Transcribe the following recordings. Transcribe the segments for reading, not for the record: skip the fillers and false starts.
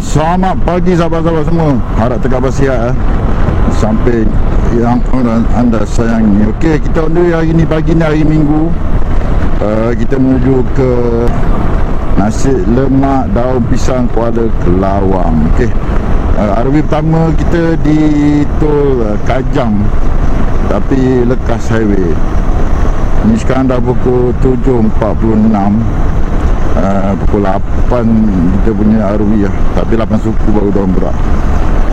Selamat pagi sahabat-sahabat semua. Harap tegak bersihat sampai yang anda sayangi. Okey, kita on the way hari ni, pagi ni hari Minggu. Kita menuju ke nasi lemak daun pisang Kuala Kelawang. Okey, RV pertama kita di tol Kajang, tapi lekas highway. Ni sekarang dah pukul 7.46. Pukul 8 kita punya RV lah. Tapi 8 suku baru diorang berak.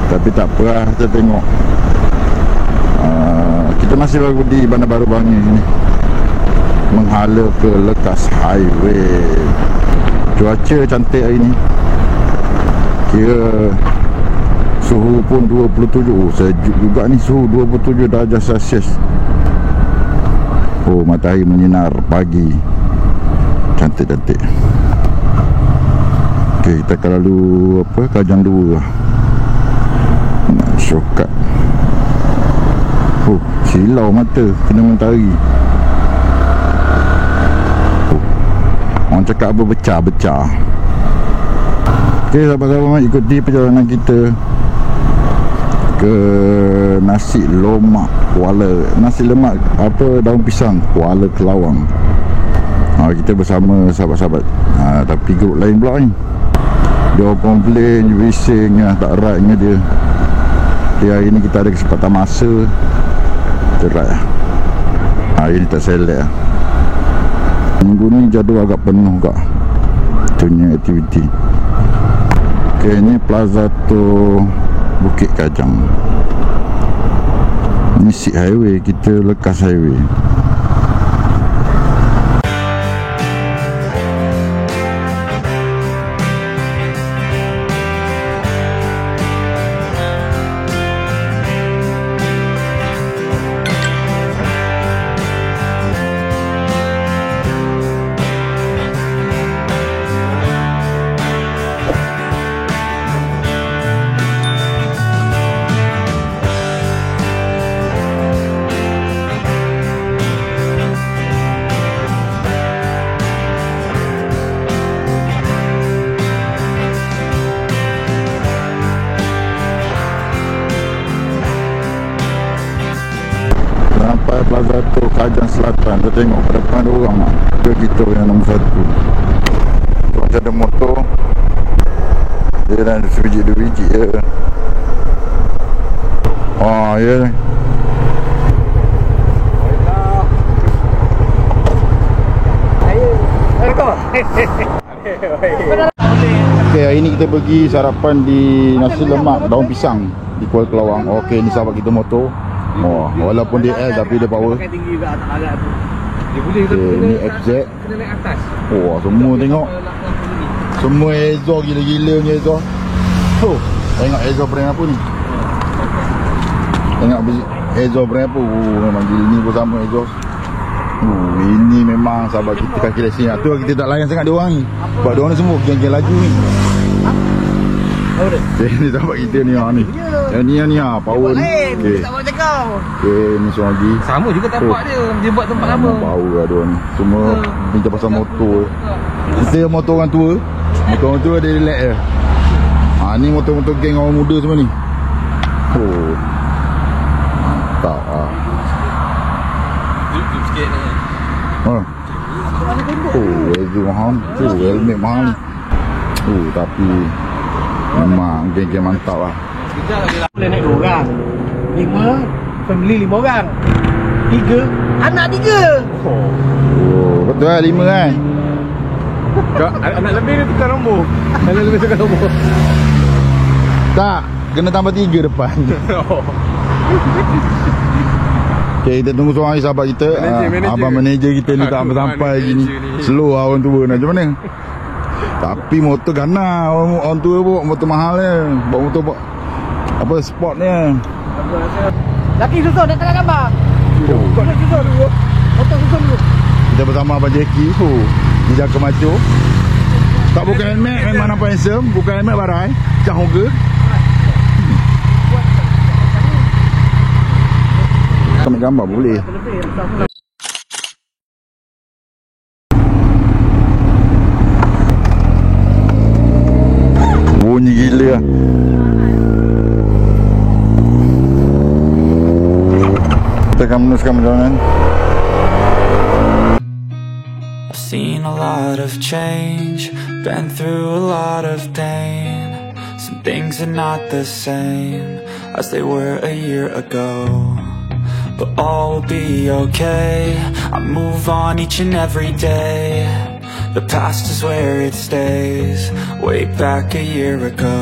Tapi tak apa lah, kita tengok. Kita masih baru di Bandar Baru Bangi ni, menghala ke lekas highway. Cuaca cantik hari ni. Kira suhu pun 27. Sejuk juga ni, suhu 27 darjah Celsius. Oh, matahari menyinar pagi. Cantik-cantik. Okay, kita akan lalu apa, Kajang 2 lah. Nak shortcut. Oh, silau mata kena matahari. Oh, orang cakap apa, becah-becah. Okay, sahabat-sahabat, ikuti perjalanan kita ke nasi lemak apa daun pisang Kuala Kelawang. Kita bersama sahabat-sahabat, tapi grup lain pula ni. Dia komplain, bising, tak right dengan dia. Jadi hari ni kita ada kesempatan masa, kita right lah. Hari ni tak select lah. Minggu ni jadual agak penuh kak punya aktiviti. Ok, ni Plaza tu Bukit Kajang. Ni seat highway, kita lekas highway. Plaza tu Kajang Selatan. Kita tengok pada depan ada orang mak. Dia kita yang nombor 1. Tu macam ada motor. Dia dah ada sebiji-dua biji je. Oh ya. Okay, hari ni kita pergi sarapan di nasi lemak daun pisang di Kuala Kelawang. Okay, ni sahabat kita motor. Oh, walaupun dia L tapi dia power. Okay, ni FZ. Kena naik atas. Oh, semua tengok. Semua exhaust gila-gila ni exhaust. Oh, tengok exhaust brand apa ni? Tengok exhaust brand apa? Oh, memang gila ni pun sama exhaust. Ini memang sahabat kita kaki racing lah. Tu kita tak layan sangat dia orang ni. Sebab dia orang ni semua geng-geng laju ni. Ni sahabat kita ni ni. Yang ni power ni. Okey. Tak buat cakap. Okey, ni seorang lagi. Sama juga tapak dia buat tempat lama. Power lah dia ni. Semua bincang pasal motor. Kita motor orang tua. Motor orang tua dia relax je. Ni motor-motor geng orang muda semua ni. Oh. Mantap ah. Jujur sikit ni. Helmet mahal. Helmet mahal ni. Tapi memang geng-geng mantap lah. Boleh naik 2 orang. 5 family 5 orang. 3 anak 3. Betul lah 5 kan. Anak lebih dia tukar nombor. Anak lebih tukar nombor. Tak, kena tambah 3 depan. Okay, kita tunggu seorang lagi sahabat kita. Abang manager kita ni tak sampai lagi ni. Slow lah orang tua nak macam mana. Tapi motor gana. Orang tua bawa motor mahal je. Bawa motor apa sport ni. Laki susun nak tengah gambar. Susun dulu. Motor susun dulu. Kita bersama Abang Jackie. Dia jaga macho. Tak buka helmet memang nampak handsome. Buka helmet barai. Cah hoga. Ambil gambar boleh. beli lah. Kita akan meneruskan perjalanan. I've seen a lot of change, been through a lot of pain. Some things are not the same as they were a year ago, but all will be okay. I move on each and every day. The past is where it stays, way back a year ago.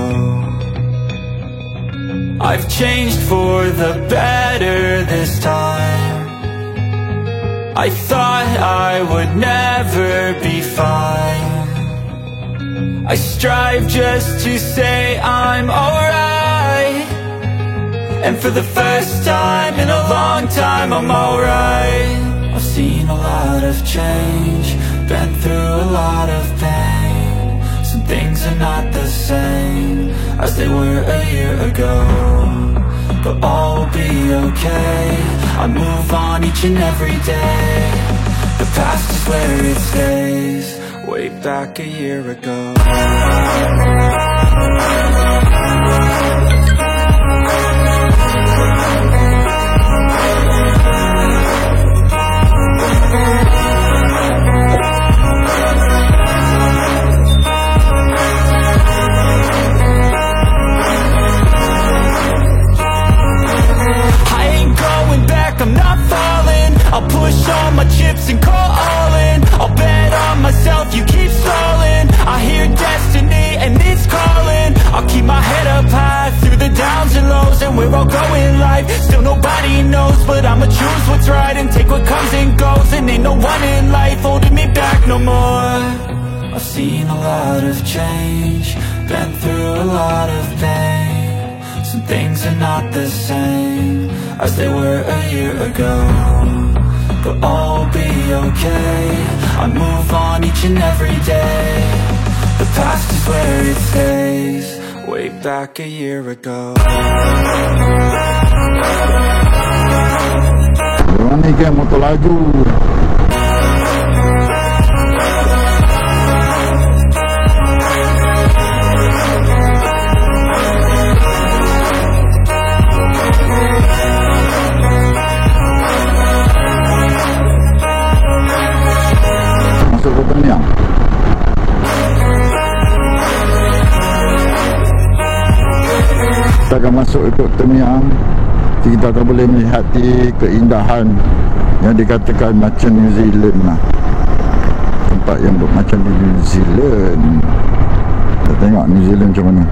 I've changed for the better this time. I thought I would never be fine. I strive just to say I'm alright, and for the first time in a long time I'm alright. I've seen a lot of change, been through a lot of pain. Some things are not the same as they were a year ago, but all will be okay. I move on each and every day. The past is where it stays, way back a year ago. I'm not falling, I'll push all my chips and call all in. I'll bet on myself, you keep stalling. I hear destiny and it's calling. I'll keep my head up high through the downs and lows, and we're all going life. Still nobody knows, but I'ma choose what's right and take what comes and goes. And ain't no one in life holding me back no more. I've seen a lot of change, been through a lot of pain. Some things are not the same as they were a year ago, but all will be okay. I move on each and every day. The past is where it stays, way back a year ago. Jangan ni kan motor laju. Masuk ke Tamiang. Kita akan masuk ikut Tamiang. Kita akan boleh melihat keindahan yang dikatakan macam New Zealand lah. Tempat yang macam di New Zealand. Kita tengok New Zealand macam mana.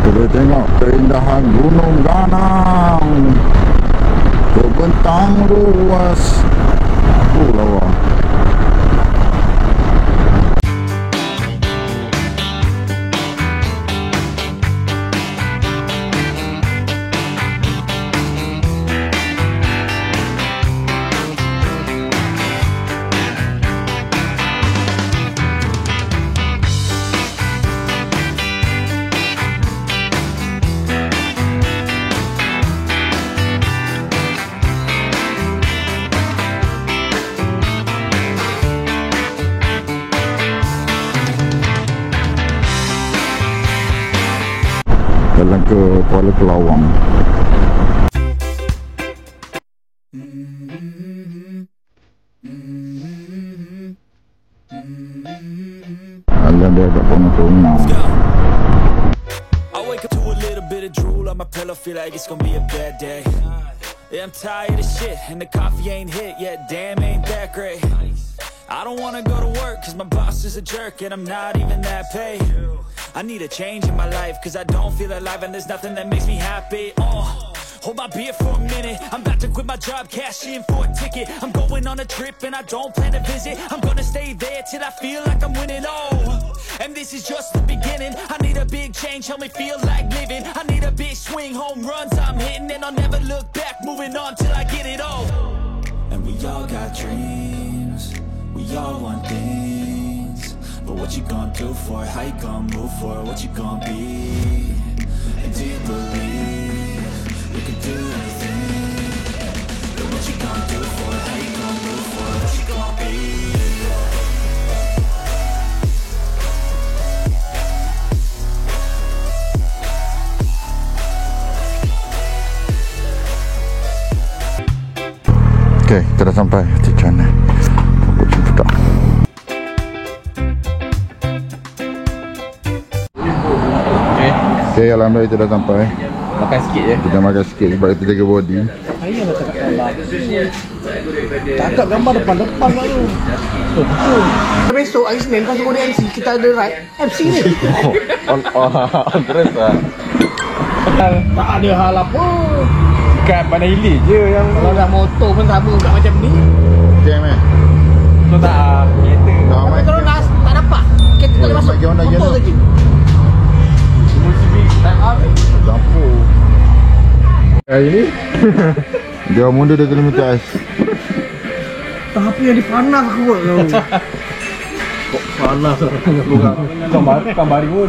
Kita tengok keindahan Gunung Ganang, terbentang luas pulau. Jalan ke Kuala Kelawang. Jalan dia agak penuh rumah. I wake up to a little to drool on my pillow, feel like it's gonna be a bad day. Yeah, I'm tired of shit, and the coffee ain't hit yet, damn, ain't that great. I don't wanna go to work, cause my boss is a jerk, and I'm not even that paid. I need a change in my life, cause I don't feel alive, and there's nothing that makes me happy. Hold my beer for a minute, I'm about to quit my job, cash in for a ticket. I'm going on a trip and I don't plan to visit. I'm gonna stay there till I feel like I'm winning, and this is just the beginning. I need a big change, help me feel like living. I need a big swing, home runs I'm hitting, and I'll never look back, moving on till I get it all. And we all got dreams, we all want things, but what you gonna do for it? How you gonna move for it? What you gonna be? And do you believe you can do anything? But what you gonna do for it? How you gonna move for it? What you gonna be? Okay, kita dah sampai Cicana. Aku jumpa tak. Okay, alhamdulillah kita dah sampai. Makan sikit je. Kita makan sikit sebab kita jaga body. Ayah nak cakap gambar. Cakap gambar depan-depan lah tu. Betul. Besok hari Senin kau suruh dia MC, kita ada ride MC ni. On terus lah. Tak ada hal apa. Kat Bandar Hilir je yang Kalau dah motor pun sama juga macam ni. Jam eh? tu tak kereta. Tapi kalau nak tak dapat, kita tak boleh masuk. Motor lagi. Dapur. Hari ni dia mundur 2 km ais. Tapi yang dipanas aku buat tau. Kok panas lah. Kambari pun.